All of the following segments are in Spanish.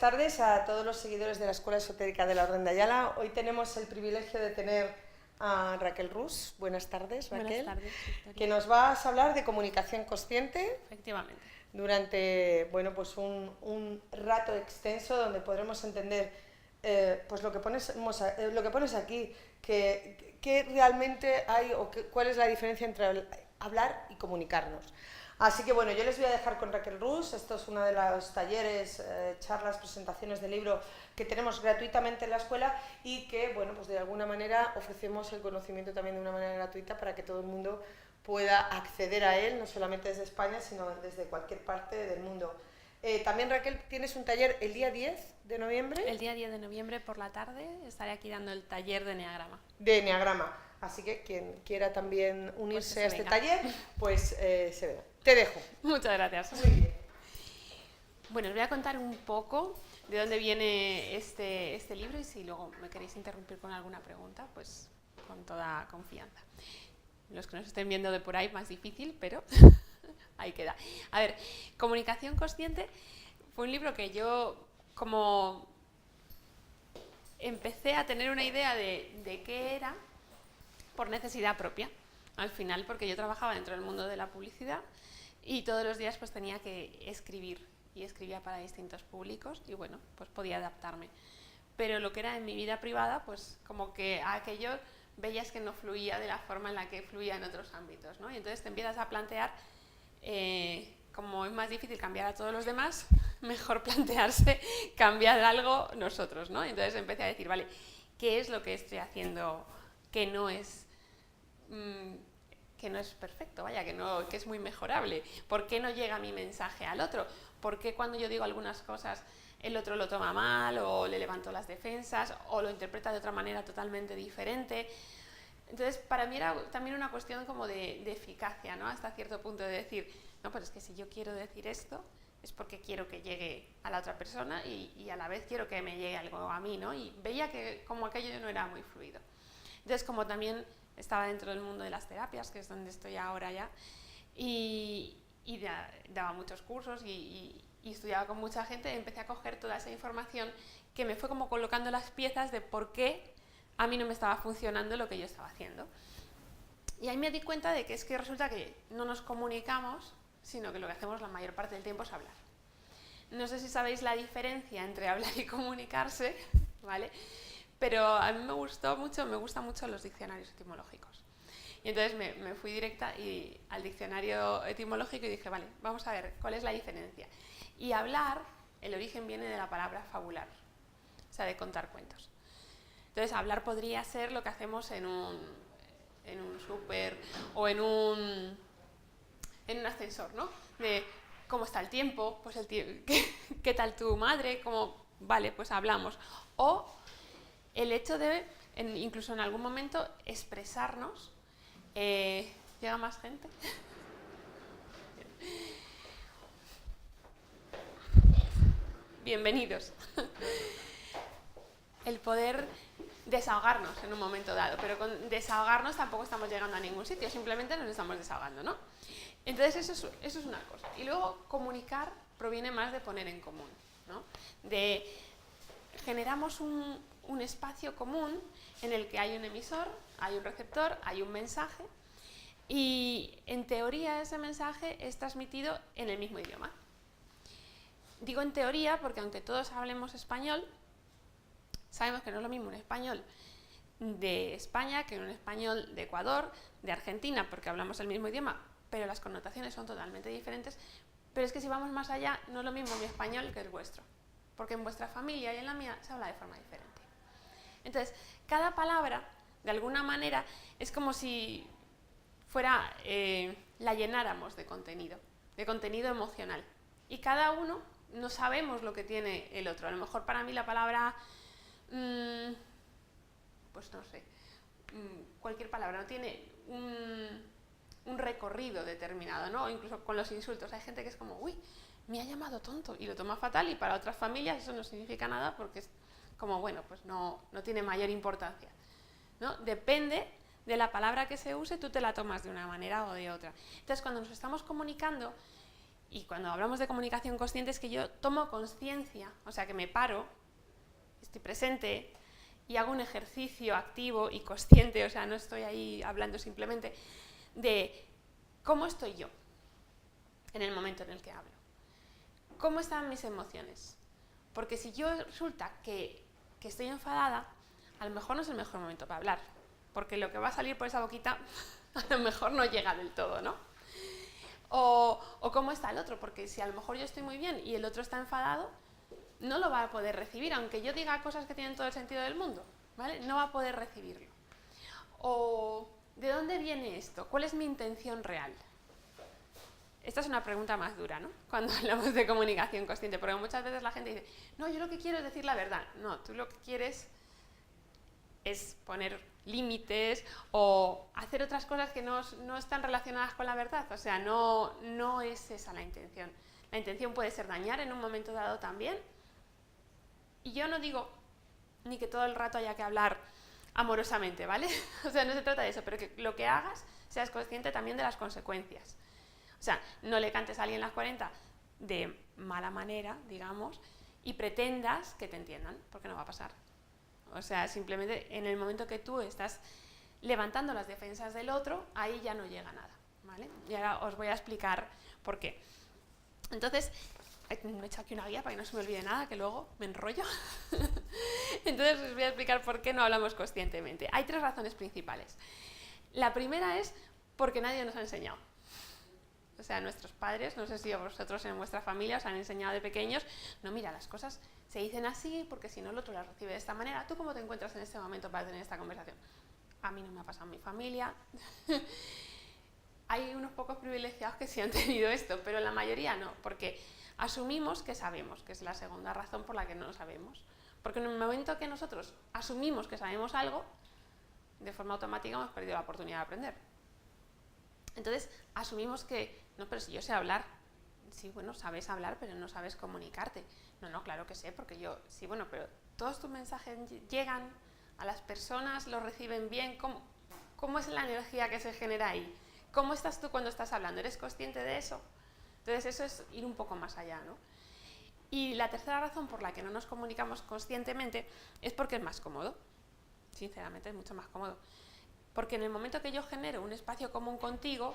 tardes a todos los seguidores de la Escuela Esotérica de la Orden de Ayala. Hoy tenemos el privilegio de tener a Raquel Rus. Buenas tardes, Raquel. Buenas tardes, Victoria. Que nos vas a hablar de comunicación consciente. Efectivamente. Durante pues un rato extenso donde podremos entender pues lo que pones aquí, que realmente hay o cuál es la diferencia entre hablar y comunicarnos. Así que bueno, yo les voy a dejar con Raquel Rus. Esto es uno de los talleres, charlas, presentaciones de libro que tenemos gratuitamente en la escuela y que, bueno, pues de alguna manera ofrecemos el conocimiento también de una manera gratuita para que todo el mundo pueda acceder a él, no solamente desde España, sino desde cualquier parte del mundo. También, Raquel, tienes un taller el día 10 de noviembre. El día 10 de noviembre por la tarde estaré aquí dando el taller de Enneagrama. De Enneagrama. Así que quien quiera también unirse a este taller, pues se verá. Te dejo. Muchas gracias. Muy bien. Bueno, os voy a contar un poco de dónde viene este libro y si luego me queréis interrumpir con alguna pregunta, pues con toda confianza. Los que nos estén viendo de por ahí, más difícil, pero ahí queda. A ver, Comunicación Consciente fue un libro que yo, como empecé a tener una idea de qué era, por necesidad propia, al final, porque yo trabajaba dentro del mundo de la publicidad y todos los días pues tenía que escribir, y escribía para distintos públicos y bueno, pues podía adaptarme. Pero lo que era en mi vida privada, pues como que aquello veías que no fluía de la forma en la que fluía en otros ámbitos, ¿no? Y entonces te empiezas a plantear, como es más difícil cambiar a todos los demás, mejor plantearse cambiar algo nosotros, ¿no? Entonces empecé a decir, vale, ¿qué es lo que estoy haciendo que no es perfecto, vaya, que es muy mejorable? ¿Por qué no llega mi mensaje al otro? ¿Por qué cuando yo digo algunas cosas el otro lo toma mal o le levanto las defensas o lo interpreta de otra manera totalmente diferente? Entonces, para mí era también una cuestión como de eficacia, ¿no? Hasta cierto punto de decir, no, pero es que si yo quiero decir esto es porque quiero que llegue a la otra persona y a la vez quiero que me llegue algo a mí, ¿no? Y veía que como aquello no era muy fluido. Entonces, como también estaba dentro del mundo de las terapias, que es donde estoy ahora ya, y daba muchos cursos y estudiaba con mucha gente, empecé a coger toda esa información que me fue como colocando las piezas de por qué a mí no me estaba funcionando lo que yo estaba haciendo. Y ahí me di cuenta de que es que resulta que no nos comunicamos, sino que lo que hacemos la mayor parte del tiempo es hablar. No sé si sabéis la diferencia entre hablar y comunicarse, ¿vale? Pero a mí me gustan mucho los diccionarios etimológicos. Y entonces me fui directa al diccionario etimológico y dije, vale, vamos a ver cuál es la diferencia. Y hablar, el origen viene de la palabra fabular, o sea, de contar cuentos. Entonces, hablar podría ser lo que hacemos en un súper o en un ascensor, ¿no? De cómo está el tiempo, pues ¿qué tal tu madre? Vale, pues hablamos. O el hecho de, incluso en algún momento, expresarnos. ¿Llega más gente? Bienvenidos. El poder desahogarnos en un momento dado, pero con desahogarnos tampoco estamos llegando a ningún sitio, simplemente nos estamos desahogando, ¿no? Entonces eso es una cosa. Y luego comunicar proviene más de poner en común, ¿no? Generamos un espacio común en el que hay un emisor, hay un receptor, hay un mensaje y en teoría ese mensaje es transmitido en el mismo idioma. Digo en teoría porque aunque todos hablemos español, sabemos que no es lo mismo un español de España que un español de Ecuador, de Argentina, porque hablamos el mismo idioma, pero las connotaciones son totalmente diferentes. Pero es que si vamos más allá, no es lo mismo mi español que el vuestro, porque en vuestra familia y en la mía se habla de forma diferente. Entonces, cada palabra, de alguna manera, es como si fuera, la llenáramos de contenido emocional. Y cada uno no sabemos lo que tiene el otro. A lo mejor para mí la palabra, pues no sé, cualquier palabra no tiene un recorrido determinado, ¿no? Incluso con los insultos. Hay gente que es como, uy, me ha llamado tonto, y lo toma fatal, y para otras familias eso no significa nada porque es como, bueno, pues no tiene mayor importancia, ¿no? Depende de la palabra que se use, tú te la tomas de una manera o de otra. Entonces, cuando nos estamos comunicando Y cuando hablamos de comunicación consciente es que yo tomo conciencia, o sea, que me paro, estoy presente y hago un ejercicio activo y consciente, o sea, no estoy ahí hablando simplemente, de cómo estoy yo en el momento en el que hablo. ¿Cómo están mis emociones? Porque si yo resulta que estoy enfadada, a lo mejor no es el mejor momento para hablar, porque lo que va a salir por esa boquita a lo mejor no llega del todo, ¿no? O cómo está el otro, porque si a lo mejor yo estoy muy bien y el otro está enfadado, no lo va a poder recibir, aunque yo diga cosas que tienen todo el sentido del mundo, ¿vale? No va a poder recibirlo. O ¿de dónde viene esto? ¿Cuál es mi intención real? Esta es una pregunta más dura, ¿no? Cuando hablamos de comunicación consciente, porque muchas veces la gente dice, no, yo lo que quiero es decir la verdad. No, tú lo que quieres es poner límites o hacer otras cosas que no están relacionadas con la verdad. O sea, no es esa la intención. La intención puede ser dañar en un momento dado también. Y yo no digo ni que todo el rato haya que hablar amorosamente, ¿vale? O sea, no se trata de eso, pero que lo que hagas seas consciente también de las consecuencias. O sea, no le cantes a alguien las 40 de mala manera, digamos, y pretendas que te entiendan, porque no va a pasar. O sea, simplemente en el momento que tú estás levantando las defensas del otro, ahí ya no llega nada, ¿vale? Y ahora os voy a explicar por qué. Entonces, me he hecho aquí una guía para que no se me olvide nada, que luego me enrollo. Entonces os voy a explicar por qué no hablamos conscientemente. Hay 3 razones principales. La primera es porque nadie nos ha enseñado. O sea, nuestros padres, no sé si vosotros en vuestra familia os han enseñado de pequeños, no, mira, las cosas se dicen así porque si no el otro las recibe de esta manera. ¿Tú cómo te encuentras en este momento para tener esta conversación? A mí no me ha pasado en mi familia. Hay unos pocos privilegiados que sí han tenido esto, pero la mayoría no, porque asumimos que sabemos, que es la segunda razón por la que no lo sabemos. Porque en el momento que nosotros asumimos que sabemos algo, de forma automática hemos perdido la oportunidad de aprender. Entonces, asumimos que, no, pero si yo sé hablar, sí, bueno, sabes hablar, pero no sabes comunicarte. No, claro que sé, porque yo, sí, bueno, pero todos tus mensajes llegan a las personas, los reciben bien, ¿cómo es la energía que se genera ahí? ¿Cómo estás tú cuando estás hablando? ¿Eres consciente de eso? Entonces, eso es ir un poco más allá, ¿no? Y la tercera razón por la que no nos comunicamos conscientemente es porque es más cómodo. Sinceramente, es mucho más cómodo. Porque en el momento que yo genero un espacio común contigo,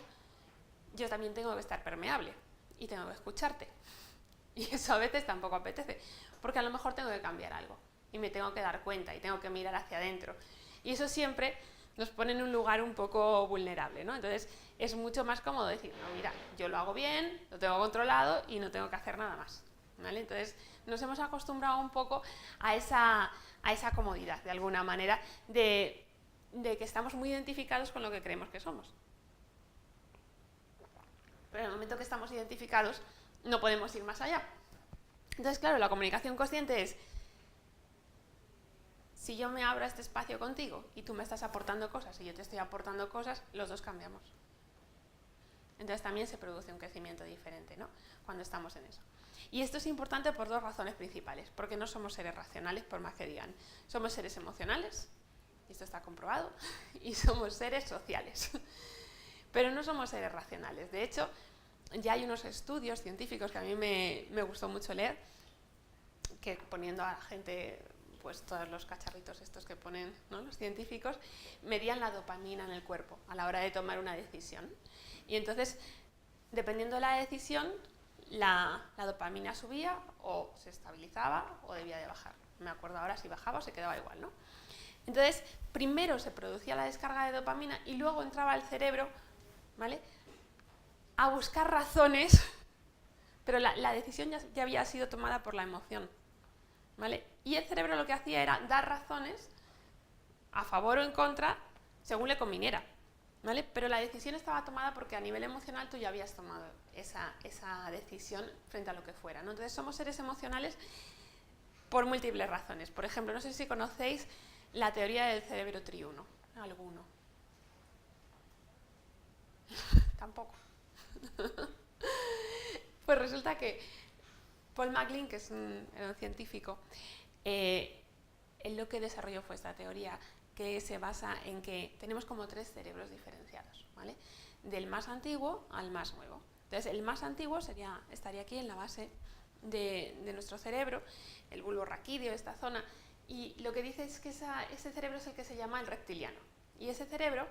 yo también tengo que estar permeable y tengo que escucharte. Y eso a veces tampoco apetece, porque a lo mejor tengo que cambiar algo y me tengo que dar cuenta y tengo que mirar hacia adentro. Y eso siempre nos pone en un lugar un poco vulnerable, ¿no? Entonces es mucho más cómodo decir, no, mira, yo lo hago bien, lo tengo controlado y no tengo que hacer nada más, ¿vale? Entonces nos hemos acostumbrado un poco a esa comodidad, de alguna manera, de que estamos muy identificados con lo que creemos que somos. Pero en el momento que estamos identificados, no podemos ir más allá. Entonces, claro, la comunicación consciente es, si yo me abro a este espacio contigo y tú me estás aportando cosas y yo te estoy aportando cosas, los dos cambiamos. Entonces también se produce un crecimiento diferente, ¿no? Cuando estamos en eso. Y esto es importante por 2 razones principales, porque no somos seres racionales, por más que digan. Somos seres emocionales, y esto está comprobado, y somos seres sociales. Pero no somos seres racionales. De hecho, ya hay unos estudios científicos que a mí me gustó mucho leer, que poniendo a la gente, pues todos los cacharritos estos que ponen, ¿no?, los científicos, medían la dopamina en el cuerpo a la hora de tomar una decisión. Y entonces, dependiendo de la decisión, la dopamina subía o se estabilizaba o debía de bajar. No me acuerdo ahora si bajaba o se quedaba igual, ¿no? Entonces, primero se producía la descarga de dopamina y luego entraba el cerebro, ¿vale?, a buscar razones, pero la decisión ya había sido tomada por la emoción, ¿vale? Y el cerebro lo que hacía era dar razones a favor o en contra según le conviniera, ¿vale? Pero la decisión estaba tomada porque a nivel emocional tú ya habías tomado esa decisión frente a lo que fuera, ¿no? Entonces somos seres emocionales por múltiples razones. Por ejemplo, no sé si conocéis la teoría del cerebro triuno. ¿Alguno? Tampoco. Pues resulta que Paul MacLean, que era un científico, él lo que desarrolló fue esta teoría que se basa en que tenemos como 3 cerebros diferenciados, ¿vale? Del más antiguo al más nuevo. Entonces, el más antiguo estaría aquí en la base de nuestro cerebro, el bulbo raquídeo, esta zona, y lo que dice es que ese cerebro es el que se llama el reptiliano. Y ese cerebro,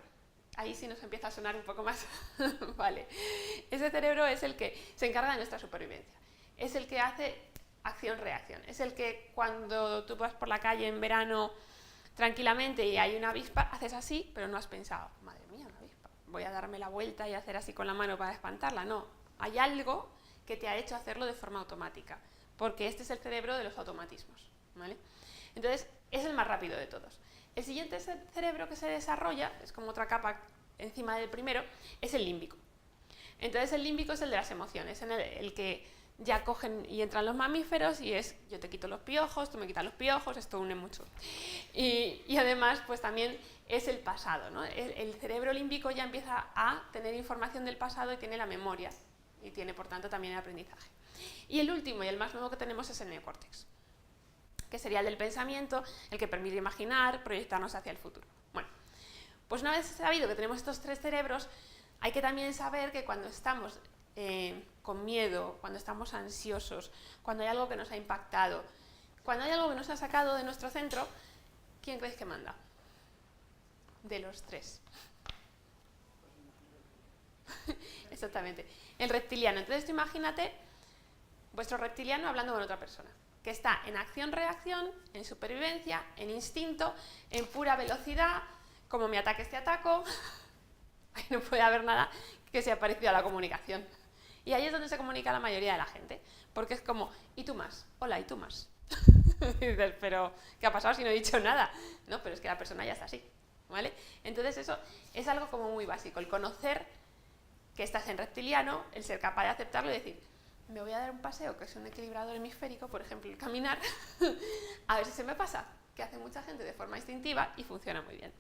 ahí sí nos empieza a sonar un poco más, vale, ese cerebro es el que se encarga de nuestra supervivencia, es el que hace acción-reacción, es el que cuando tú vas por la calle en verano tranquilamente y hay una avispa, haces así, pero no has pensado, madre mía, una avispa, voy a darme la vuelta y hacer así con la mano para espantarla. No, hay algo que te ha hecho hacerlo de forma automática, porque este es el cerebro de los automatismos, ¿vale? Entonces, es el más rápido de todos. El siguiente cerebro que se desarrolla, es como otra capa encima del primero, es el límbico. Entonces, el límbico es el de las emociones, en el que ya cogen y entran los mamíferos y es yo te quito los piojos, tú me quitas los piojos, esto une mucho. Y además, pues también es el pasado, ¿no? El cerebro límbico ya empieza a tener información del pasado y tiene la memoria y tiene, por tanto, también el aprendizaje. Y el último y el más nuevo que tenemos es el neocórtex, que sería el del pensamiento, el que permite imaginar, proyectarnos hacia el futuro. Bueno, pues una vez sabido que tenemos estos tres cerebros, hay que también saber que cuando estamos con miedo, cuando estamos ansiosos, cuando hay algo que nos ha impactado, cuando hay algo que nos ha sacado de nuestro centro, ¿quién creéis que manda? De los tres. Exactamente. El reptiliano. Entonces tú imagínate vuestro reptiliano hablando con otra persona, que está en acción-reacción, en supervivencia, en instinto, en pura velocidad, como me ataques te ataco. Ahí no puede haber nada que sea parecido a la comunicación. Y ahí es donde se comunica la mayoría de la gente, porque es como, ¿y tú más? Hola, ¿y tú más? Y dices, pero ¿qué ha pasado si no he dicho nada? No, pero es que la persona ya está así, ¿vale? Entonces eso es algo como muy básico, el conocer que estás en reptiliano, el ser capaz de aceptarlo y decir, me voy a dar un paseo, que es un equilibrador hemisférico, por ejemplo, el caminar, a ver si se me pasa, que hace mucha gente de forma instintiva y funciona muy bien,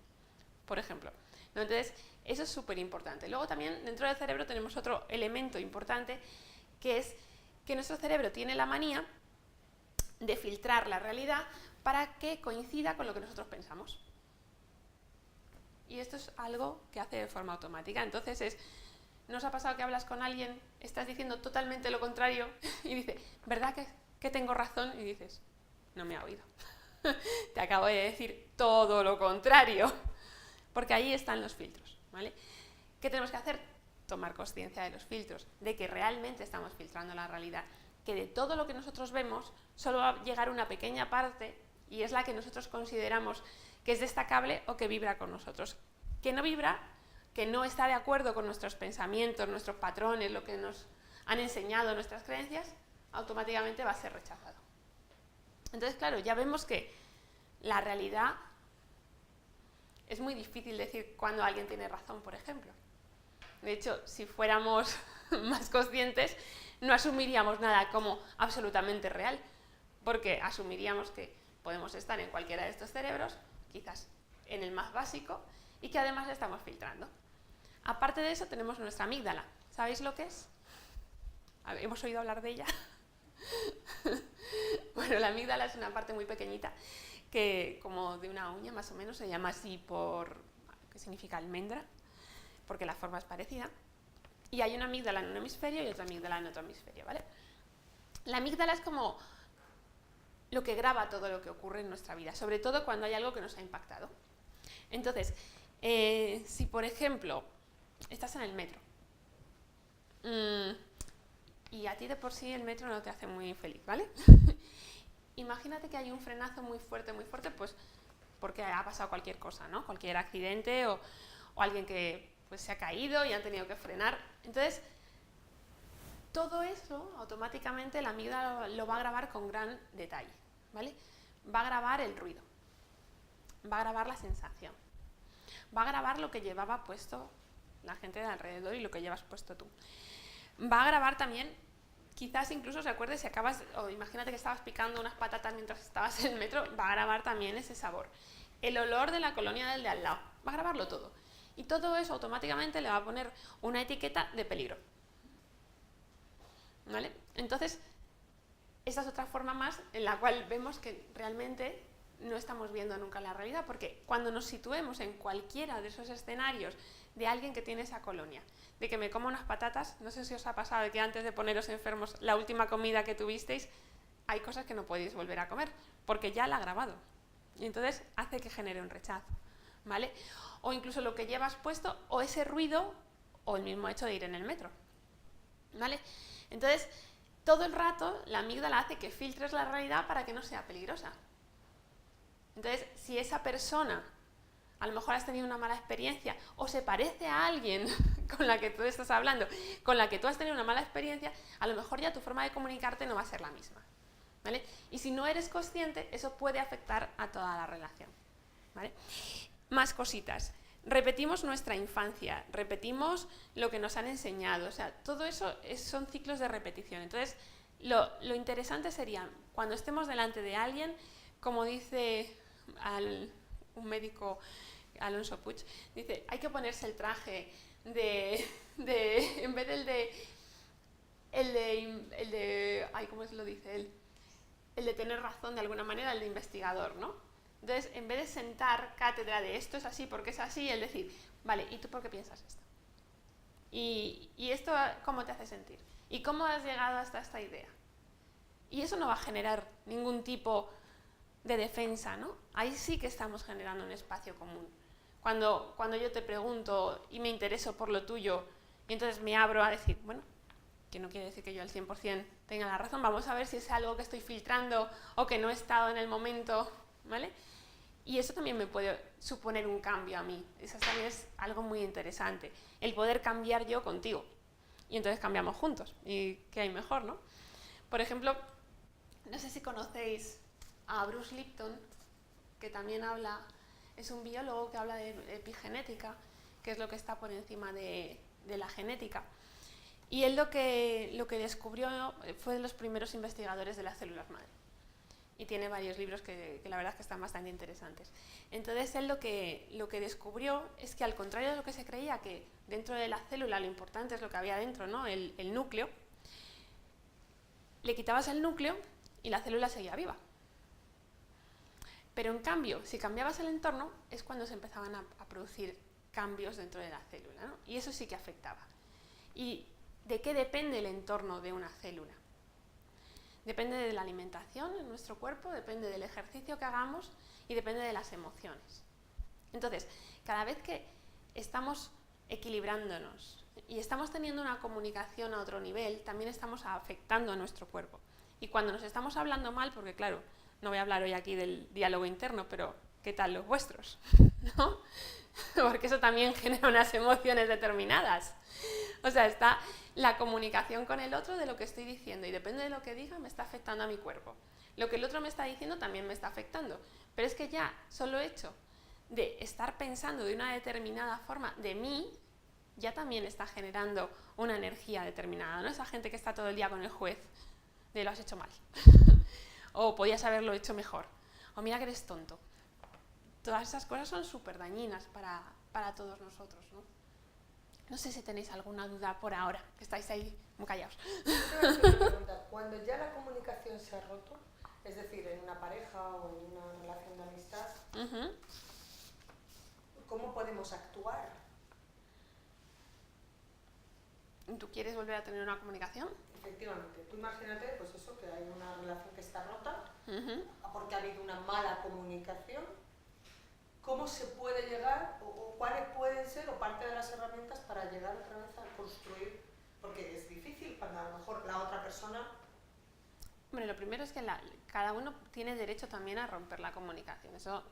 por ejemplo. ¿No? Entonces, eso es súper importante. Luego también dentro del cerebro tenemos otro elemento importante, que es que nuestro cerebro tiene la manía de filtrar la realidad para que coincida con lo que nosotros pensamos. Y esto es algo que hace de forma automática. Entonces, ¿no os ha pasado que hablas con alguien, estás diciendo totalmente lo contrario y dice, ¿verdad que tengo razón? Y dices, no me ha oído. Te acabo de decir todo lo contrario. Porque ahí están los filtros, ¿vale? ¿Qué tenemos que hacer? Tomar conciencia de los filtros, de que realmente estamos filtrando la realidad, que de todo lo que nosotros vemos solo va a llegar una pequeña parte y es la que nosotros consideramos que es destacable o que vibra con nosotros. Que no vibra, que no está de acuerdo con nuestros pensamientos, nuestros patrones, lo que nos han enseñado nuestras creencias, automáticamente va a ser rechazado. Entonces, claro, ya vemos que la realidad es muy difícil decir cuándo alguien tiene razón, por ejemplo. De hecho, si fuéramos más conscientes, no asumiríamos nada como absolutamente real, porque asumiríamos que podemos estar en cualquiera de estos cerebros, quizás en el más básico, y que además le estamos filtrando. Aparte de eso, tenemos nuestra amígdala. ¿Sabéis lo que es? ¿Hemos oído hablar de ella? Bueno, la amígdala es una parte muy pequeñita, que como de una uña más o menos, se llama así que significa almendra, porque la forma es parecida, y hay una amígdala en un hemisferio y otra amígdala en otro hemisferio, ¿vale? La amígdala es como lo que graba todo lo que ocurre en nuestra vida, sobre todo cuando hay algo que nos ha impactado. Entonces, si por ejemplo estás en el metro y a ti de por sí el metro no te hace muy feliz, ¿vale? Imagínate que hay un frenazo muy fuerte, pues porque ha pasado cualquier cosa, ¿no? Cualquier accidente o alguien que pues, se ha caído y han tenido que frenar. Entonces, todo eso automáticamente la amígdala lo va a grabar con gran detalle, ¿vale? Va a grabar el ruido, va a grabar la sensación, va a grabar lo que llevaba puesto la gente de alrededor y lo que llevas puesto tú. Va a grabar también, quizás incluso se acuerde si acabas, o imagínate que estabas picando unas patatas mientras estabas en el metro, va a grabar también ese sabor. El olor de la colonia del de al lado, va a grabarlo todo. Y todo eso automáticamente le va a poner una etiqueta de peligro. ¿Vale? Entonces, esta es otra forma más en la cual vemos que realmente no estamos viendo nunca la realidad, porque cuando nos situemos en cualquiera de esos escenarios de alguien que tiene esa colonia, de que me como unas patatas, no sé si os ha pasado de que antes de poneros enfermos, la última comida que tuvisteis, hay cosas que no podéis volver a comer, porque ya la ha grabado. Y entonces hace que genere un rechazo, ¿vale? O incluso lo que llevas puesto, o ese ruido, o el mismo hecho de ir en el metro, ¿vale? Entonces, todo el rato la amígdala hace que filtres la realidad para que no sea peligrosa. Entonces, si esa persona a lo mejor has tenido una mala experiencia o se parece a alguien con la que tú estás hablando, con la que tú has tenido una mala experiencia, a lo mejor ya tu forma de comunicarte no va a ser la misma, ¿vale? Y si no eres consciente, eso puede afectar a toda la relación, ¿vale? Más cositas. Repetimos nuestra infancia, repetimos lo que nos han enseñado, o sea, todo eso son ciclos de repetición. Entonces, lo interesante sería, cuando estemos delante de alguien, como dice un médico, Alonso Puig, dice, hay que ponerse el traje en vez del ay, ¿cómo se lo dice él? El de tener razón de alguna manera, el de investigador, ¿no? Entonces, en vez de sentar cátedra de esto es así porque es así, el decir, vale, ¿y tú por qué piensas esto? ¿Y esto cómo te hace sentir? ¿Y cómo has llegado hasta esta idea? Y eso no va a generar ningún tipo de defensa, ¿no? Ahí sí que estamos generando un espacio común. Cuando yo te pregunto y me intereso por lo tuyo, y entonces me abro a decir, bueno, que no quiere decir que yo al 100% tenga la razón, vamos a ver si es algo que estoy filtrando o que no he estado en el momento, ¿vale? Y eso también me puede suponer un cambio a mí. Eso también es algo muy interesante, el poder cambiar yo contigo. Y entonces cambiamos juntos. ¿Y qué hay mejor, no? Por ejemplo, no sé si conocéis a Bruce Lipton, que también es un biólogo que habla de epigenética, que es lo que está por encima de la genética. Y él lo que descubrió fue de los primeros investigadores de las células madre. Y tiene varios libros que la verdad es que están bastante interesantes. Entonces él lo que descubrió es que, al contrario de lo que se creía, que dentro de la célula lo importante es lo que había dentro, ¿no? el núcleo, le quitabas el núcleo y la célula seguía viva. Pero en cambio, si cambiabas el entorno, es cuando se empezaban a producir cambios dentro de la célula, ¿no? Y eso sí que afectaba. ¿Y de qué depende el entorno de una célula? Depende de la alimentación en nuestro cuerpo, depende del ejercicio que hagamos y depende de las emociones. Entonces, cada vez que estamos equilibrándonos y estamos teniendo una comunicación a otro nivel, también estamos afectando a nuestro cuerpo. Y cuando nos estamos hablando mal, porque claro, no voy a hablar hoy aquí del diálogo interno, pero ¿qué tal los vuestros? ¿No? Porque eso también genera unas emociones determinadas. O sea, está la comunicación con el otro de lo que estoy diciendo, y depende de lo que diga me está afectando a mi cuerpo. Lo que el otro me está diciendo también me está afectando. Pero es que ya solo hecho de estar pensando de una determinada forma de mí, ya también está generando una energía determinada, ¿no? Esa gente que está todo el día con el juez de lo has hecho mal. O podías haberlo hecho mejor. O mira que eres tonto. Todas esas cosas son súper dañinas para todos nosotros, ¿no? No sé si tenéis alguna duda por ahora, que estáis ahí muy callados. Cuando ya la comunicación se ha roto, es decir, en una pareja o en una relación de amistad, ¿cómo podemos actuar? ¿Tú quieres volver a tener una comunicación? Efectivamente. Tú imagínate, pues eso, que hay una relación que está rota, porque ha habido una mala comunicación. ¿Cómo se puede llegar, o cuáles pueden ser, o parte de las herramientas para llegar otra vez a construir? Porque es difícil cuando a lo mejor la otra persona... Bueno, lo primero es que cada uno tiene derecho también a romper la comunicación. Eso,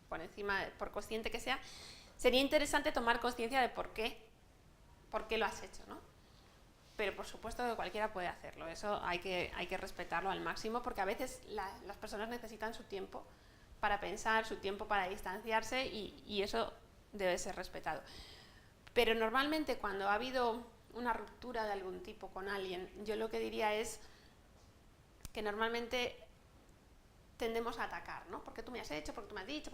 por consciente que sea, sería interesante tomar conciencia de por qué lo has hecho, ¿no? Pero por supuesto que cualquiera puede hacerlo. Eso hay que respetarlo al máximo, porque a veces las personas necesitan su tiempo para pensar, su tiempo para distanciarse, y eso debe ser respetado. Pero normalmente cuando ha habido una ruptura de algún tipo con alguien, yo lo que diría es que normalmente tendemos a atacar, ¿no? Porque tú me has hecho, porque tú me has dicho,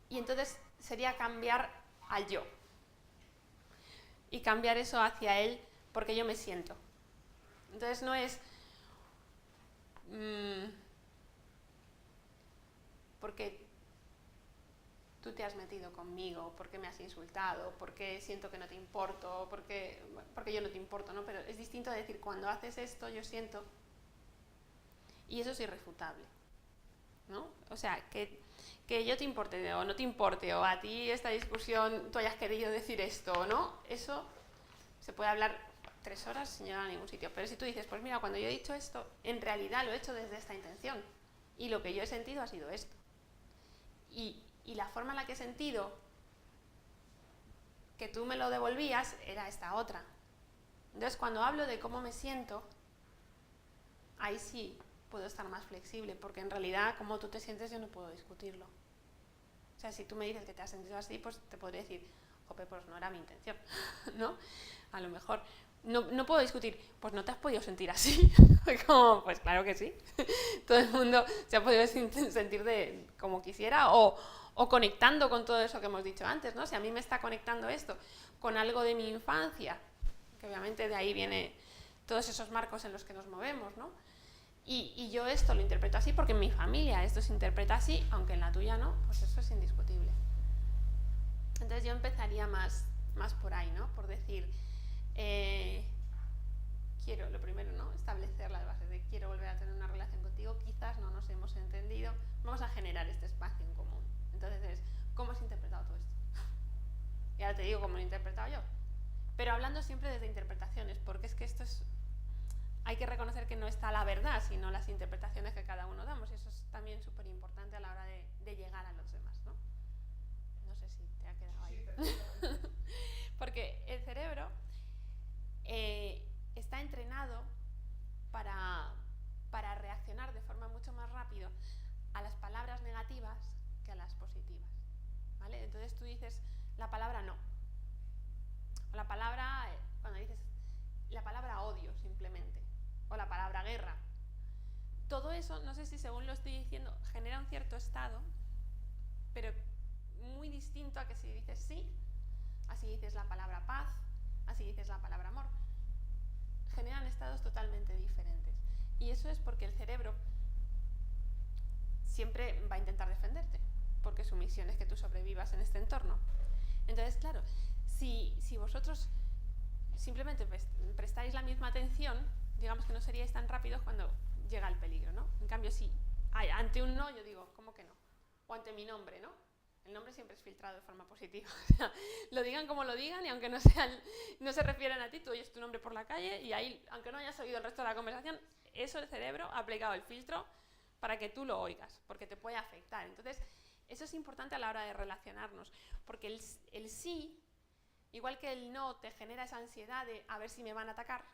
y entonces sería cambiar al yo y cambiar eso hacia él porque yo me siento. Entonces no es porque tú te has metido conmigo, porque me has insultado, porque siento que no te importo, porque yo no te importo, ¿no? Pero es distinto decir, cuando haces esto yo siento, y eso es irrefutable, ¿no? O sea, que yo te importe o no te importe, o a ti esta discusión tú hayas querido decir esto o no, eso se puede hablar 3 horas sin llegar a ningún sitio. Pero si tú dices, pues mira, cuando yo he dicho esto, en realidad lo he hecho desde esta intención, y lo que yo he sentido ha sido esto. Y la forma en la que he sentido que tú me lo devolvías era esta otra. Entonces, cuando hablo de cómo me siento, ahí sí puedo estar más flexible, porque en realidad, como tú te sientes, yo no puedo discutirlo. O sea, si tú me dices que te has sentido así, pues te podría decir, jope, pues no era mi intención, ¿no? A lo mejor no puedo discutir, pues no te has podido sentir así. Como, pues claro que sí. Todo el mundo se ha podido sentir como quisiera, o conectando con todo eso que hemos dicho antes, ¿no? Si a mí me está conectando esto con algo de mi infancia, que obviamente de ahí viene todos esos marcos en los que nos movemos, ¿no? Y yo esto lo interpreto así porque en mi familia esto se interpreta así, aunque en la tuya no, pues eso es indiscutible. Entonces yo empezaría más por ahí, ¿no? Por decir, quiero, lo primero, ¿no? Establecer las bases de quiero volver a tener una relación contigo, quizás no nos hemos entendido, vamos a generar este espacio en común. Entonces, ¿cómo has interpretado todo esto? Y ahora te digo cómo lo he interpretado yo. Pero hablando siempre desde interpretaciones, porque es que esto es... Hay que reconocer que no está la verdad, sino las interpretaciones que cada uno damos. Y eso es también súper importante a la hora de llegar a los demás, ¿no? No sé si te ha quedado ahí. Sí, porque el cerebro está entrenado para reaccionar de forma mucho más rápido a las palabras negativas que a las positivas, ¿vale? Entonces tú dices la palabra no, o la palabra, cuando dices la palabra odio simplemente, o la palabra guerra, todo eso, no sé si según lo estoy diciendo, genera un cierto estado, pero muy distinto a que si dices sí, así dices la palabra paz, así dices la palabra amor. Generan estados totalmente diferentes. Y eso es porque el cerebro siempre va a intentar defenderte, porque su misión es que tú sobrevivas en este entorno. Entonces, claro, si vosotros simplemente prestáis la misma atención, digamos que no seríais tan rápidos cuando llega el peligro, ¿no? En cambio, si ante un no, yo digo, ¿cómo que no? O ante mi nombre, ¿no? El nombre siempre es filtrado de forma positiva. O sea, lo digan como lo digan y aunque no se refieren a ti, tú oyes tu nombre por la calle y ahí, aunque no hayas oído el resto de la conversación, eso el cerebro ha aplicado el filtro para que tú lo oigas, porque te puede afectar. Entonces, eso es importante a la hora de relacionarnos, porque el sí, igual que el no te genera esa ansiedad de a ver si me van a atacar,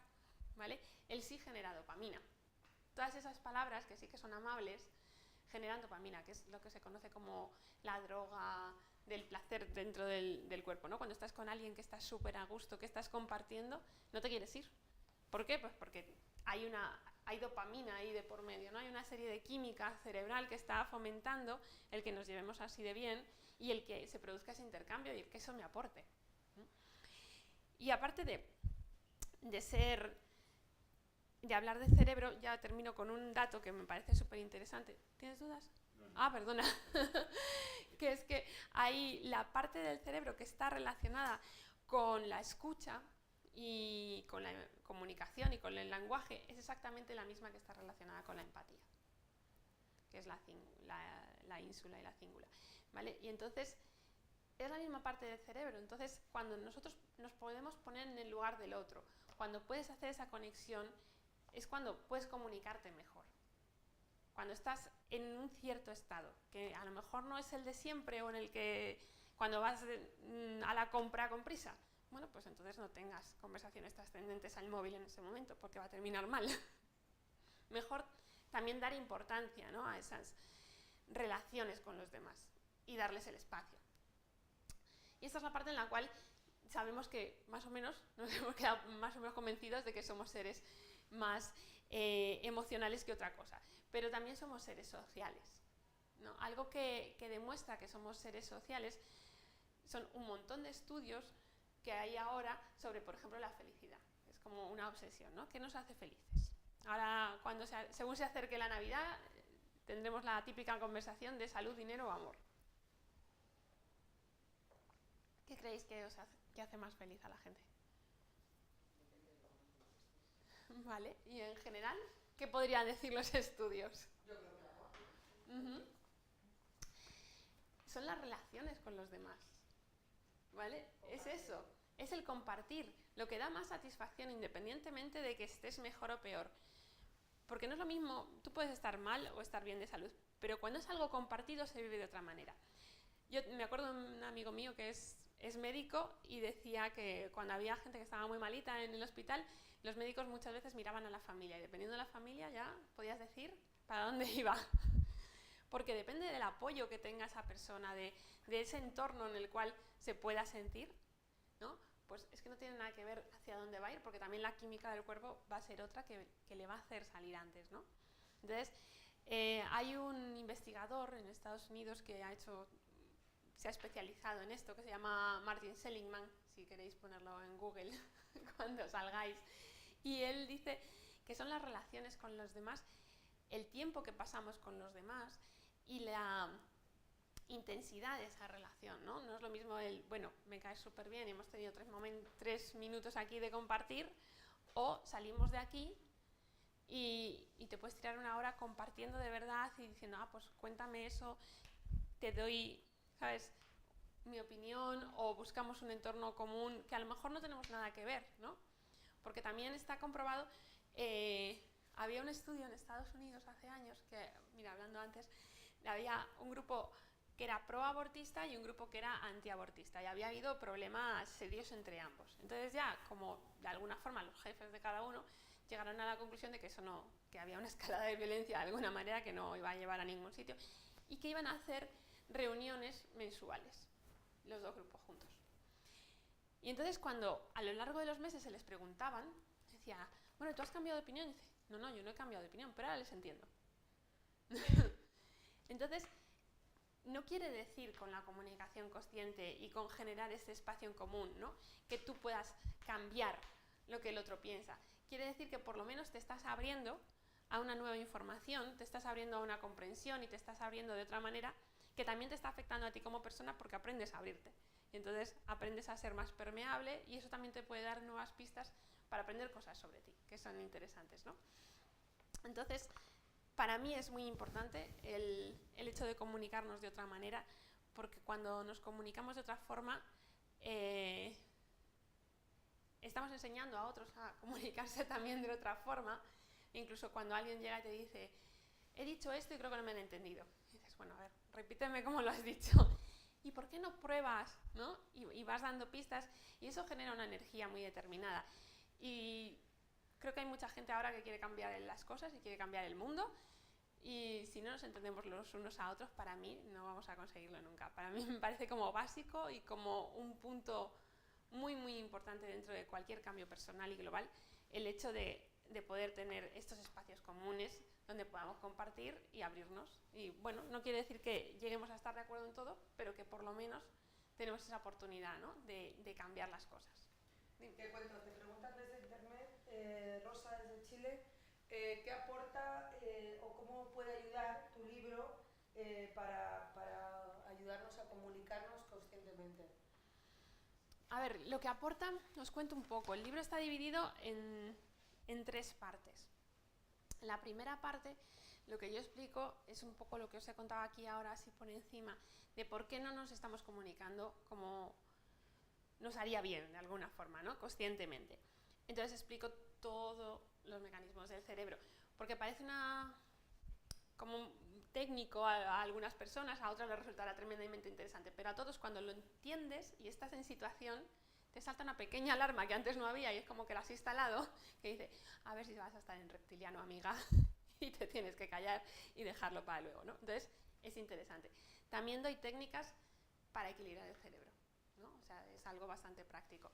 ¿vale? El sí genera dopamina. Todas esas palabras que sí que son amables generan dopamina, que es lo que se conoce como la droga del placer dentro del cuerpo, ¿no? Cuando estás con alguien que estás súper a gusto, que estás compartiendo, no te quieres ir. ¿Por qué? Pues porque hay dopamina ahí de por medio, ¿no? Hay una serie de química cerebral que está fomentando el que nos llevemos así de bien y el que se produzca ese intercambio y el que eso me aporte. Y aparte de hablar de cerebro, ya termino con un dato que me parece súper interesante. ¿Tienes dudas? Ah, perdona. Que es que hay la parte del cerebro que está relacionada con la escucha y con la comunicación y con el lenguaje, es exactamente la misma que está relacionada con la empatía, que es la ínsula y la cíngula, ¿vale? Y entonces es la misma parte del cerebro. Entonces, cuando nosotros nos podemos poner en el lugar del otro, cuando puedes hacer esa conexión, es cuando puedes comunicarte mejor. Cuando estás en un cierto estado, que a lo mejor no es el de siempre o en el que cuando vas a la compra con prisa, bueno, pues entonces no tengas conversaciones trascendentes al móvil en ese momento, porque va a terminar mal. Mejor también dar importancia, ¿no?, a esas relaciones con los demás y darles el espacio. Y esta es la parte en la cual sabemos que más o menos nos hemos quedado más o menos convencidos de que somos seres más emocionales que otra cosa, pero también somos seres sociales, ¿no? Algo que demuestra que somos seres sociales son un montón de estudios que hay ahora sobre, por ejemplo, la felicidad. Es como una obsesión, ¿no? ¿Qué nos hace felices? Ahora, según se acerque la Navidad, tendremos la típica conversación de salud, dinero o amor. ¿Qué creéis que hace más feliz a la gente? Vale, y en general, ¿qué podrían decir los estudios? Yo creo que el amor. Uh-huh. Son las relaciones con los demás, ¿vale? Es eso, es el compartir, lo que da más satisfacción independientemente de que estés mejor o peor. Porque no es lo mismo, tú puedes estar mal o estar bien de salud, pero cuando es algo compartido se vive de otra manera. Yo me acuerdo de un amigo mío que es médico y decía que cuando había gente que estaba muy malita en el hospital, los médicos muchas veces miraban a la familia y dependiendo de la familia ya podías decir para dónde iba. Porque depende del apoyo que tenga esa persona, de ese entorno en el cual se pueda sentir, ¿no? Pues es que no tiene nada que ver hacia dónde va a ir, porque también la química del cuerpo va a ser otra que le va a hacer salir antes, ¿no? Entonces, hay un investigador en Estados Unidos que se ha especializado en esto, que se llama Martin Seligman, si queréis ponerlo en Google cuando salgáis, y él dice que son las relaciones con los demás, el tiempo que pasamos con los demás y la intensidad de esa relación, ¿no? No es lo mismo me caes súper bien y hemos tenido 3 minutos aquí de compartir, o salimos de aquí y te puedes tirar una hora compartiendo de verdad y diciendo, pues cuéntame eso, te doy, ¿sabes?, mi opinión, o buscamos un entorno común que a lo mejor no tenemos nada que ver, ¿no? Porque también está comprobado, había un estudio en Estados Unidos hace años, que, mira, hablando antes, había un grupo que era proabortista y un grupo que era antiabortista, y había habido problemas serios entre ambos. Entonces ya, como de alguna forma los jefes de cada uno llegaron a la conclusión de que eso no, que había una escalada de violencia de alguna manera que no iba a llevar a ningún sitio, y que iban a hacer reuniones mensuales, los dos grupos juntos. Y entonces cuando a lo largo de los meses se les preguntaban, decía, bueno, ¿tú has cambiado de opinión? Y dice, no, yo no he cambiado de opinión, pero ahora les entiendo. Entonces, no quiere decir con la comunicación consciente y con generar ese espacio en común, ¿no?, que tú puedas cambiar lo que el otro piensa. Quiere decir que por lo menos te estás abriendo a una nueva información, te estás abriendo a una comprensión y te estás abriendo de otra manera que también te está afectando a ti como persona, porque aprendes a abrirte. Y entonces aprendes a ser más permeable y eso también te puede dar nuevas pistas para aprender cosas sobre ti, que son interesantes, ¿no? Entonces, para mí es muy importante el hecho de comunicarnos de otra manera, porque cuando nos comunicamos de otra forma, estamos enseñando a otros a comunicarse también de otra forma. Incluso cuando alguien llega y te dice, he dicho esto y creo que no me han entendido. Y dices, bueno, a ver, repíteme cómo lo has dicho. ¿Y por qué no pruebas?, ¿no? Y vas dando pistas y eso genera una energía muy determinada. Y creo que hay mucha gente ahora que quiere cambiar las cosas y quiere cambiar el mundo, y si no nos entendemos los unos a otros, para mí no vamos a conseguirlo nunca. Para mí me parece como básico y como un punto muy, muy importante dentro de cualquier cambio personal y global, el hecho de poder tener estos espacios comunes donde podamos compartir y abrirnos. Y bueno, no quiere decir que lleguemos a estar de acuerdo en todo, pero que por lo menos tenemos esa oportunidad, ¿no?, de cambiar las cosas. Te cuento, te preguntan desde internet, Rosa desde Chile, ¿qué aporta o cómo puede ayudar tu libro para ayudarnos a comunicarnos conscientemente? A ver, lo que aporta, os cuento un poco. El libro está dividido en 3 partes. La primera parte, lo que yo explico es un poco lo que os he contado aquí ahora, así por encima, de por qué no nos estamos comunicando como nos haría bien, de alguna forma, ¿no?, conscientemente. Entonces explico todos los mecanismos del cerebro, porque parece como técnico a algunas personas, a otras les resultará tremendamente interesante, pero a todos, cuando lo entiendes y estás en situación, te salta una pequeña alarma que antes no había y es como que la has instalado, que dice, a ver si vas a estar en reptiliano, amiga, y te tienes que callar y dejarlo para luego, ¿no? Entonces, es interesante. También doy técnicas para equilibrar el cerebro, ¿no? O sea, es algo bastante práctico.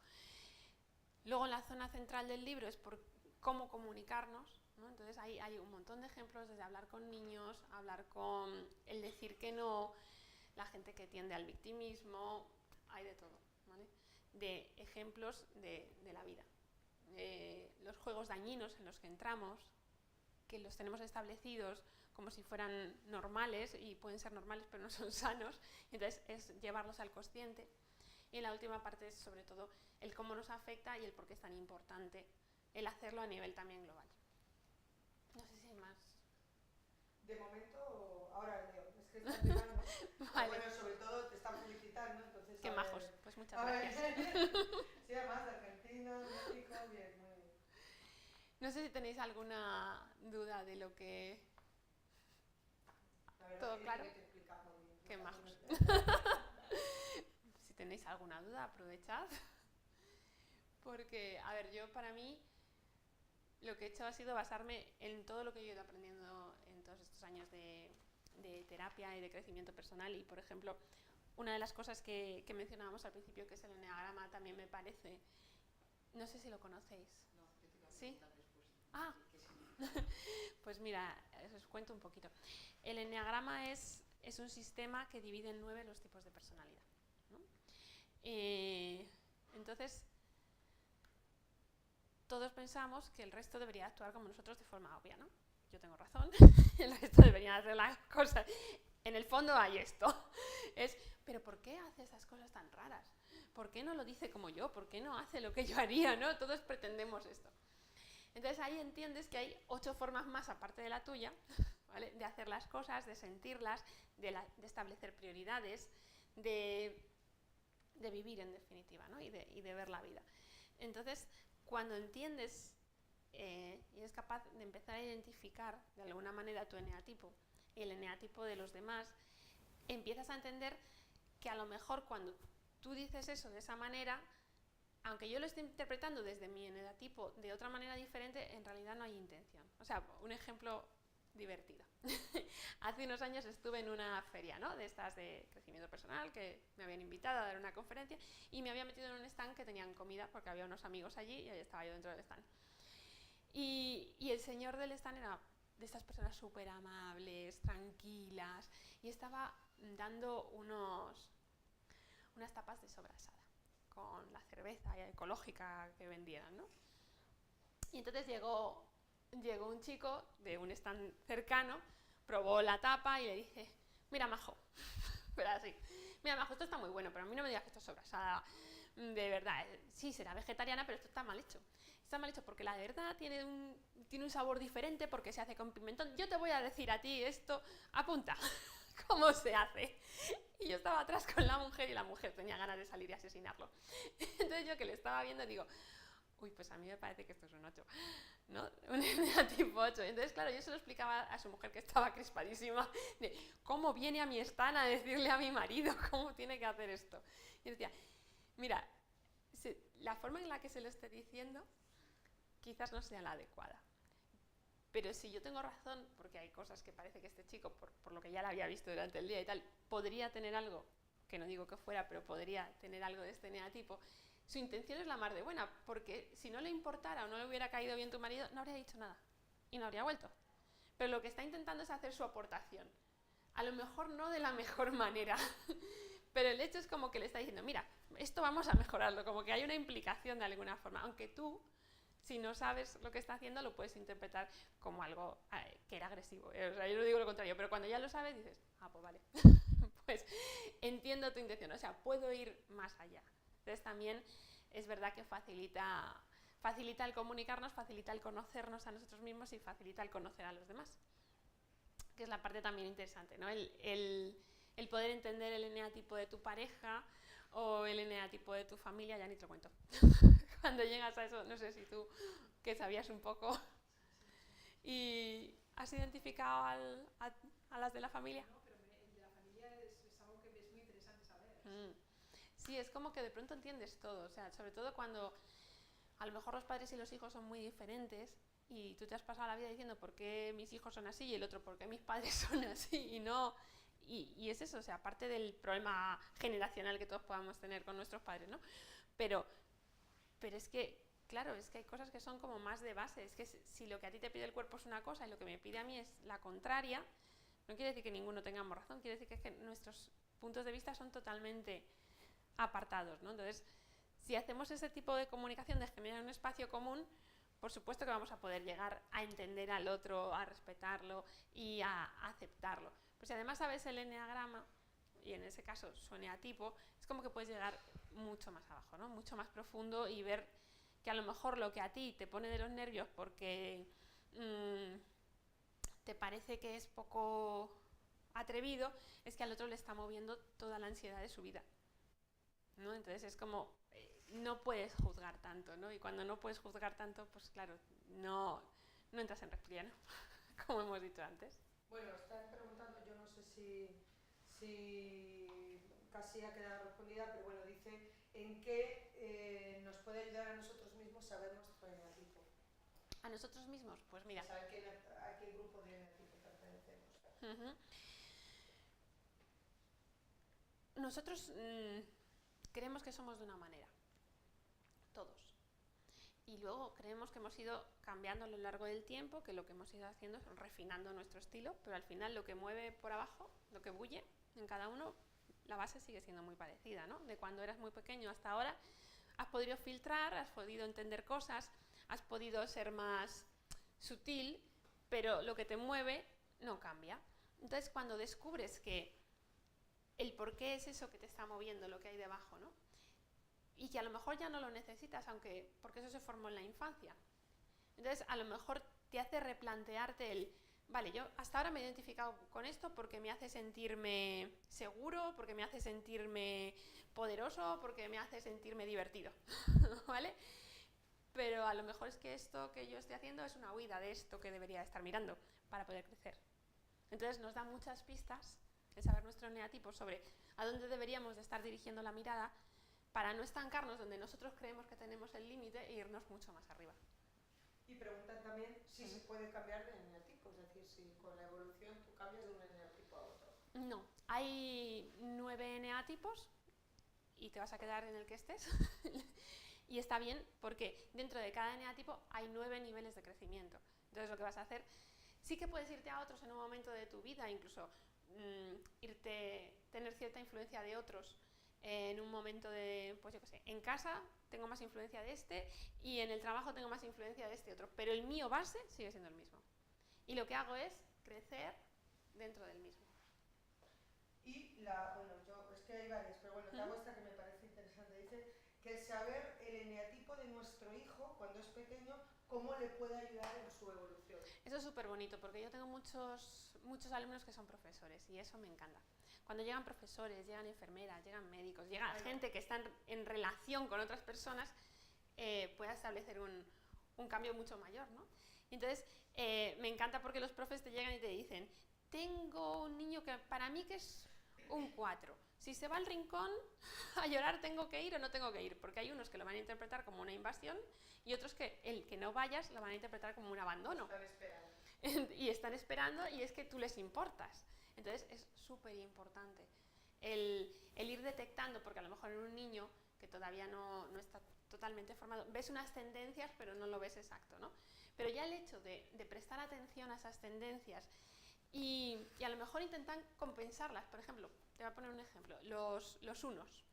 Luego, en la zona central del libro es por cómo comunicarnos, ¿no? Entonces, ahí hay un montón de ejemplos, desde hablar con niños, hablar con el decir que no, la gente que tiende al victimismo, hay de todo, ¿vale? De ejemplos de la vida. Los juegos dañinos en los que entramos, que los tenemos establecidos como si fueran normales, y pueden ser normales pero no son sanos, entonces es llevarlos al consciente. Y la última parte es sobre todo el cómo nos afecta y el por qué es tan importante el hacerlo a nivel también global. No sé si hay más. De momento, ahora leo, es que están llegando. Vale. Bueno, sobre todo te están felicitando, entonces... Qué majos, pues muchas gracias. Sí, además de Argentina, México, bien, muy bien. No sé si tenéis alguna duda de lo que... La verdad ¿Todo es que claro? tiene que explicar muy bien. Qué majos. Si tenéis alguna duda, aprovechad. Porque, a ver, yo para mí lo que he hecho ha sido basarme en todo lo que he ido aprendiendo en todos estos años de terapia y de crecimiento personal. Y, por ejemplo, una de las cosas que mencionábamos al principio, que es el eneagrama, también me parece... No sé si lo conocéis. No, yo te iba a ¿Sí? preguntar después. Ah, ¿Qué significa? pues mira, os cuento un poquito. El eneagrama es un sistema que divide en 9 los tipos de personalidad, ¿no? Entonces, todos pensamos que el resto debería actuar como nosotros de forma obvia, ¿no? Yo tengo razón, el resto debería hacer las cosas. En el fondo hay esto. ¿Pero por qué hace esas cosas tan raras? ¿Por qué no lo dice como yo? ¿Por qué no hace lo que yo haría? ¿No? Todos pretendemos esto. Entonces ahí entiendes que hay 8 formas más, aparte de la tuya, ¿vale?, de hacer las cosas, de sentirlas, de establecer prioridades, de vivir en definitiva, ¿no? y de ver la vida. Entonces, cuando entiendes y eres capaz de empezar a identificar de alguna manera tu eneatipo y el eneatipo de los demás, empiezas a entender que a lo mejor cuando tú dices eso de esa manera, aunque yo lo esté interpretando desde mi eneatipo de otra manera diferente, en realidad no hay intención. O sea, un ejemplo divertido. Hace unos años estuve en una feria, ¿no?, de estas de crecimiento personal, que me habían invitado a dar una conferencia, y me había metido en un stand que tenían comida, porque había unos amigos allí y ahí estaba yo dentro del stand. Y el señor del stand era de estas personas súper amables, tranquilas, y estaba dando unas tapas de sobrasada con la cerveza ecológica que vendieran, ¿no? Y entonces llegó un chico de un stand cercano, probó la tapa y le dije: mira, majo, pero así, mira, majo, esto está muy bueno, pero a mí no me digas que esto es sobrasada, de verdad, sí, será vegetariana, pero esto está mal hecho. Está mal hecho porque la verdad tiene un sabor diferente porque se hace con pimentón. Yo te voy a decir a ti esto, apunta, cómo se hace. Y yo estaba atrás con la mujer y la mujer tenía ganas de salir y asesinarlo. Entonces yo, que le estaba viendo, digo: uy, pues a mí me parece que esto es un 8, ¿no? Un tipo 8. Entonces, claro, yo se lo explicaba a su mujer, que estaba crispadísima, de cómo viene a mi stand a decirle a mi marido cómo tiene que hacer esto. Y decía: mira, la forma en la que se lo esté diciendo quizás no sea la adecuada. Pero si yo tengo razón, porque hay cosas que parece que este chico, por lo que ya la había visto durante el día y tal, podría tener algo, que no digo que fuera, pero podría tener algo de este eneatipo, su intención es la mar de buena, porque si no le importara o no le hubiera caído bien tu marido, no habría dicho nada y no habría vuelto. Pero lo que está intentando es hacer su aportación. A lo mejor no de la mejor manera, pero el hecho es como que le está diciendo: mira, esto vamos a mejorarlo, como que hay una implicación de alguna forma, aunque tú, si no sabes lo que está haciendo, lo puedes interpretar como algo que era agresivo. O sea, yo no digo lo contrario, pero cuando ya lo sabes dices: ah, pues vale, pues entiendo tu intención, o sea, puedo ir más allá. Entonces también es verdad que facilita el comunicarnos, facilita el conocernos a nosotros mismos y facilita el conocer a los demás, que es la parte también interesante, ¿no? El poder entender el eneatipo de tu pareja o el eneatipo de tu familia, ya ni te lo cuento. Cuando llegas a eso, no sé si tú, que sabías un poco, y has identificado a las de la familia. No, pero el de la familia es algo que es muy interesante saber. Sí, es como que de pronto entiendes todo, o sea, sobre todo cuando a lo mejor los padres y los hijos son muy diferentes y tú te has pasado la vida diciendo: ¿por qué mis hijos son así? Y el otro: ¿por qué mis padres son así? Y no... Y es eso, o sea, aparte del problema generacional que todos podamos tener con nuestros padres, ¿no? Pero es que, claro, es que hay cosas que son como más de base. Es que si lo que a ti te pide el cuerpo es una cosa y lo que me pide a mí es la contraria, no quiere decir que ninguno tengamos razón, quiere decir que, nuestros puntos de vista son totalmente apartados, ¿no? Entonces, si hacemos ese tipo de comunicación, de generar un espacio común, por supuesto que vamos a poder llegar a entender al otro, a respetarlo y a aceptarlo. Pues si además sabes el eneagrama, y en ese caso su eneatipo, es como que puedes llegar mucho más abajo, ¿no? Mucho más profundo y ver que a lo mejor lo que a ti te pone de los nervios porque te parece que es poco atrevido, es que al otro le está moviendo toda la ansiedad de su vida, ¿no? Entonces es como, no puedes juzgar tanto, ¿no? Y cuando no puedes juzgar tanto, pues claro, no entras en reptiliano, como hemos dicho antes. Bueno, están preguntando, yo no sé si casi ha quedado respondida, pero bueno, dice en qué nos puede ayudar a nosotros mismos saber nuestro eneatipo. ¿A nosotros mismos? Pues mira. Saber a qué grupo de eneatipo pertenecemos. Nosotros creemos que somos de una manera, todos. Y luego creemos que hemos ido cambiando a lo largo del tiempo, que lo que hemos ido haciendo es refinando nuestro estilo, pero al final lo que mueve por abajo, lo que bulle en cada uno, la base sigue siendo muy parecida, ¿no? De cuando eras muy pequeño hasta ahora, has podido filtrar, has podido entender cosas, has podido ser más sutil, pero lo que te mueve no cambia. Entonces, cuando descubres que el por qué es eso que te está moviendo, lo que hay debajo, ¿no? Y que a lo mejor ya no lo necesitas, porque eso se formó en la infancia. Entonces, a lo mejor te hace replantearte vale, yo hasta ahora me he identificado con esto porque me hace sentirme seguro, porque me hace sentirme poderoso, porque me hace sentirme divertido, ¿vale? Pero a lo mejor es que esto que yo estoy haciendo es una huida de esto que debería estar mirando para poder crecer. Entonces, nos da muchas pistas el saber nuestro eneatipo sobre a dónde deberíamos de estar dirigiendo la mirada para no estancarnos donde nosotros creemos que tenemos el límite e irnos mucho más arriba. Y preguntan también si se puede cambiar de eneatipo, es decir, si con la evolución tú cambias de un eneatipo a otro. No, hay 9 eneatipos y te vas a quedar en el que estés. Y está bien porque dentro de cada eneatipo hay 9 niveles de crecimiento. Entonces lo que vas a hacer, sí que puedes irte a otros en un momento de tu vida, incluso tener cierta influencia de otros en un momento de, pues yo qué sé, en casa tengo más influencia de este y en el trabajo tengo más influencia de este otro, pero el mío base sigue siendo el mismo. Y lo que hago es crecer dentro del mismo. Y es que hay varias, pero bueno, te hago esta que me parece interesante. Dice que el saber el eneatipo de nuestro hijo cuando es pequeño, cómo le puede ayudar en su evolución. Eso es súper bonito porque yo tengo muchos alumnos que son profesores y eso me encanta. Cuando llegan profesores, llegan enfermeras, llegan médicos, llega gente que está en relación con otras personas, puede establecer un cambio mucho mayor, ¿no? Entonces, me encanta porque los profes te llegan y te dicen, tengo un niño que para mí que es un 4. Si se va al rincón a llorar, ¿tengo que ir o no tengo que ir? Porque hay unos que lo van a interpretar como una invasión y otros que el que no vayas lo van a interpretar como un abandono. Están esperando. Y están esperando y es que tú les importas. Entonces es súper importante el ir detectando, porque a lo mejor en un niño que todavía no está totalmente formado, ves unas tendencias pero no lo ves exacto, ¿no? Pero ya el hecho de prestar atención a esas tendencias y a lo mejor intentan compensarlas. Por ejemplo, te voy a poner un ejemplo, los unos.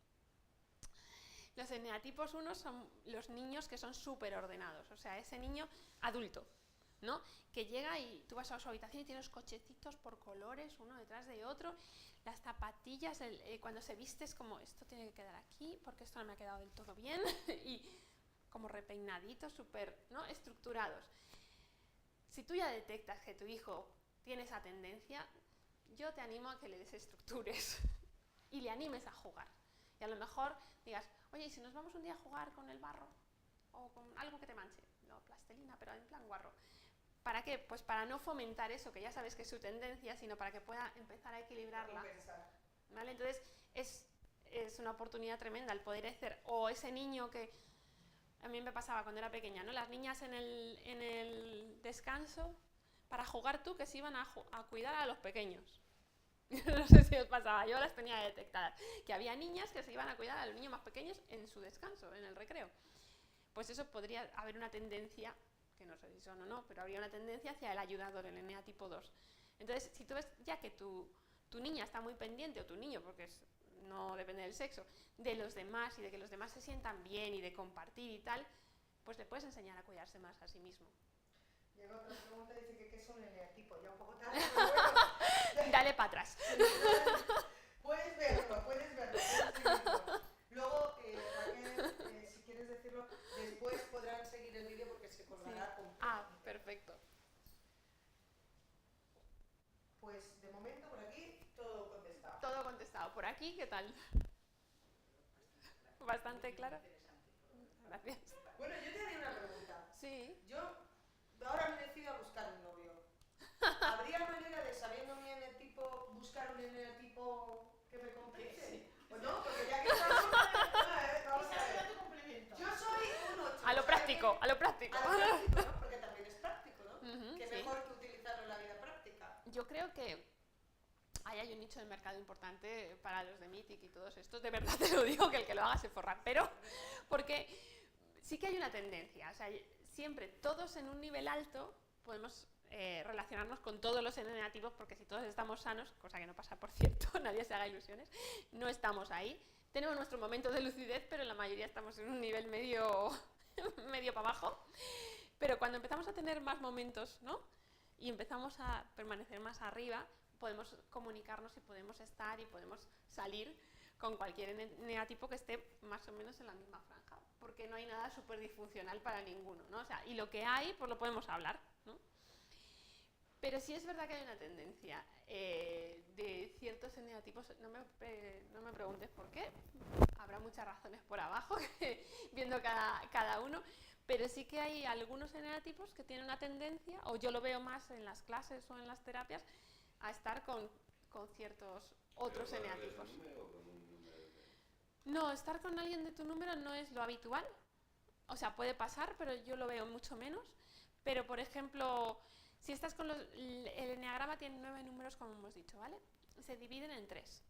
Los eneatipos unos son los niños que son súper ordenados, o sea, ese niño adulto, ¿no? Que llega y tú vas a su habitación y tiene los cochecitos por colores, uno detrás de otro, las zapatillas, cuando se viste es como, esto tiene que quedar aquí, porque esto no me ha quedado del todo bien, y como repeinaditos, súper, ¿no? Estructurados. Si tú ya detectas que tu hijo tiene esa tendencia, yo te animo a que le desestructures y le animes a jugar. Y a lo mejor digas, oye, ¿y si nos vamos un día a jugar con el barro? O con algo que te manche, no, plastelina, pero en plan guarro. ¿Para qué? Pues para no fomentar eso, que ya sabes que es su tendencia, sino para que pueda empezar a equilibrarla. ¿Vale? Entonces, es una oportunidad tremenda el poder hacer, o ese niño que a mí me pasaba cuando era pequeña, ¿no? Las niñas en el descanso, para jugar tú, que se iban a cuidar a los pequeños. No sé si os pasaba, yo las tenía detectadas, que había niñas que se iban a cuidar a los niños más pequeños en su descanso, en el recreo. Pues eso podría haber una tendencia, que no sé si son o no, pero habría una tendencia hacia el ayudador, el eneatipo 2. Entonces, si tú ves ya que tu niña está muy pendiente, o tu niño, porque no depende del sexo, de los demás y de que los demás se sientan bien y de compartir y tal, pues le puedes enseñar a cuidarse más a sí mismo. Llega otra pregunta, dice que qué es un eneatipo, ya un poco tarde, pero bueno. Dale para atrás. Puedes verlo, puedes verlo. Luego, Raquel, si quieres decirlo, después podrán seguir el vídeo porque se colgará completo. Ah, perfecto. Pues de momento por aquí todo contestado. Todo contestado. Por aquí, ¿qué tal? Bastante claro. Gracias. Bueno, yo te haría una pregunta. Sí. Yo ahora me decido a buscar un novio. ¿Habría manera de, sabiendo mi eneatipo, buscar un eneatipo que me compense? Sí. ¿O no? Porque ya que estamos... vamos a ver. complemento. Yo soy un 8. A lo práctico, a lo práctico. A lo práctico, ¿no? Porque también es práctico, ¿no? Que Sí. mejor que utilizarlo en la vida práctica. Yo creo que ahí hay un nicho de mercado importante para los de Mythic y todos estos. De verdad te lo digo, que el que lo haga se forra. Pero, porque sí que hay una tendencia. O sea, siempre todos en un nivel alto podemos relacionarnos con todos los eneativos, porque si todos estamos sanos, cosa que no pasa por cierto, nadie se haga ilusiones, no estamos ahí. Tenemos nuestro momento de lucidez, pero la mayoría estamos en un nivel medio, medio para abajo. Pero cuando empezamos a tener más momentos, ¿no? Y empezamos a permanecer más arriba, podemos comunicarnos y podemos estar y podemos salir con cualquier eneatipo que esté más o menos en la misma franja, porque no hay nada súper disfuncional para ninguno, ¿no? O sea, y lo que hay, pues lo podemos hablar, ¿no? Pero sí es verdad que hay una tendencia de ciertos eneatipos, no me preguntes por qué, habrá muchas razones por abajo, viendo cada uno, pero sí que hay algunos eneatipos que tienen una tendencia, o yo lo veo más en las clases o en las terapias, a estar con ciertos otros eneatipos. No, estar con alguien de tu número no es lo habitual, o sea, puede pasar, pero yo lo veo mucho menos. Pero, por ejemplo, si estás con el eneagrama tiene 9 números, como hemos dicho, ¿vale? Se dividen en 3,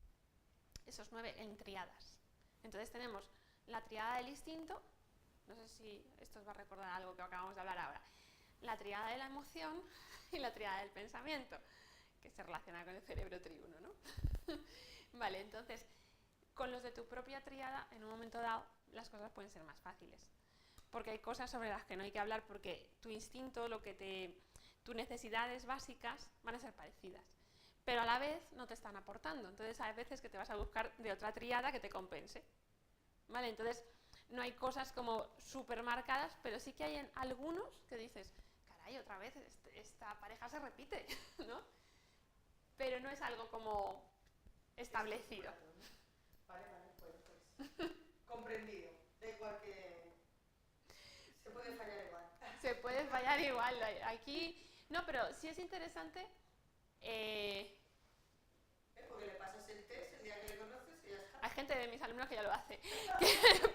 esos 9 en triadas. Entonces tenemos la triada del instinto, no sé si esto os va a recordar algo que acabamos de hablar ahora, la triada de la emoción y la triada del pensamiento, que se relaciona con el cerebro triuno, ¿no? Vale, entonces, con los de tu propia triada, en un momento dado, las cosas pueden ser más fáciles. Porque hay cosas sobre las que no hay que hablar, porque tu instinto, tus necesidades básicas van a ser parecidas. Pero a la vez no te están aportando. Entonces, hay veces que te vas a buscar de otra triada que te compense. ¿Vale? Entonces, no hay cosas como súper marcadas, pero sí que hay en algunos que dices, caray, otra vez esta pareja se repite, ¿no? Pero no es algo como establecido. Vale, pues comprendido. Da igual que se puede fallar igual. Se puede fallar igual. Aquí, no, pero sí es interesante. Porque le pasas el test el día que le conoces y ya está. Hay gente de mis alumnos que ya lo hace.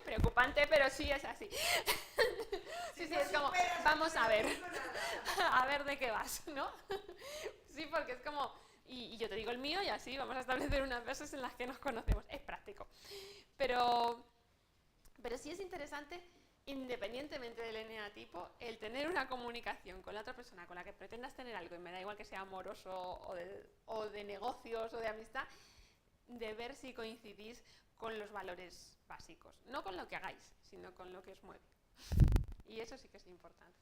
Preocupante, pero sí es así. Sí, es como, vamos a ver. A ver de qué vas, ¿no? Sí, porque es como, y yo te digo el mío y así vamos a establecer unas bases en las que nos conocemos. Es práctico. Pero sí es interesante, independientemente del eneatipo, el tener una comunicación con la otra persona con la que pretendas tener algo, y me da igual que sea amoroso o de negocios o de amistad, de ver si coincidís con los valores básicos. No con lo que hagáis, sino con lo que os mueve. Y eso sí que es importante.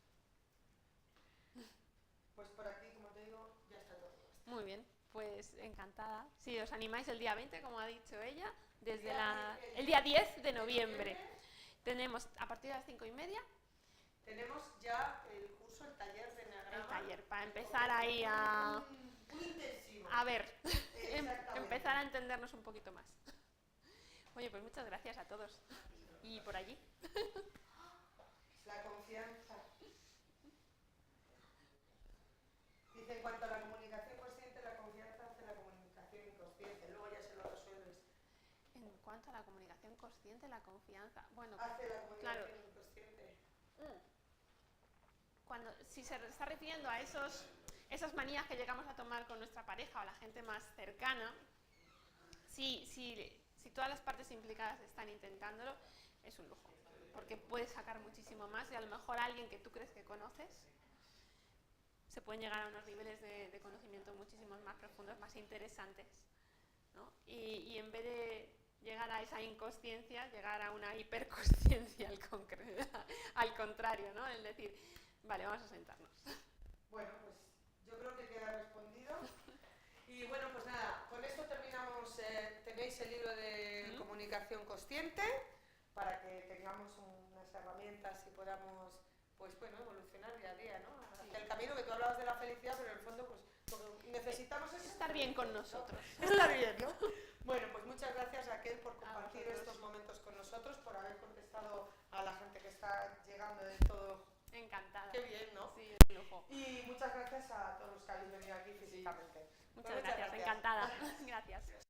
Pues por aquí, como te digo, ya está todo. Muy bien, pues encantada. Si os animáis el día 20, como ha dicho ella, desde el día 10 de noviembre. Tenemos a partir de las 5:30. Tenemos ya el curso, el taller de eneagrama. El taller, para empezar ahí a... Un intensivo. A ver, Exactamente. empezar a entendernos un poquito más. Oye, pues muchas gracias a todos. Y por allí. La confianza. Dice, en cuanto a la comunicación consciente, la confianza hace la comunicación inconsciente. Luego ya se lo resuelves. En cuanto a la comunicación consciente, la confianza. Bueno, Hace la comunicación claro. inconsciente. Si se está refiriendo a esas manías que llegamos a tomar con nuestra pareja o la gente más cercana, si todas las partes implicadas están intentándolo, es un lujo, porque puedes sacar muchísimo más y a lo mejor alguien que tú crees que conoces, se pueden llegar a unos niveles de conocimiento muchísimo más profundos, más interesantes, ¿no? Y en vez llegar a esa inconsciencia, llegar a una hiperconsciencia al contrario, ¿no? Es decir, vale, vamos a sentarnos. Bueno, pues yo creo que queda respondido. Y bueno, pues nada, con esto terminamos. Tenéis el libro de comunicación consciente para que tengamos unas herramientas y podamos, pues bueno, evolucionar día a día, ¿no? Hacia el camino que tú hablabas de la felicidad, pero en el fondo, pues lo que necesitamos es estar bien con nosotros. Estar bien, ¿no? Bueno, pues muchas gracias, Raquel, por compartir estos momentos con nosotros, por haber contestado a la gente que está llegando de todo. Encantada. Qué bien, ¿no? Sí, un lujo. Y muchas gracias a todos los que habéis venido aquí físicamente. Muchas gracias, encantada. Gracias.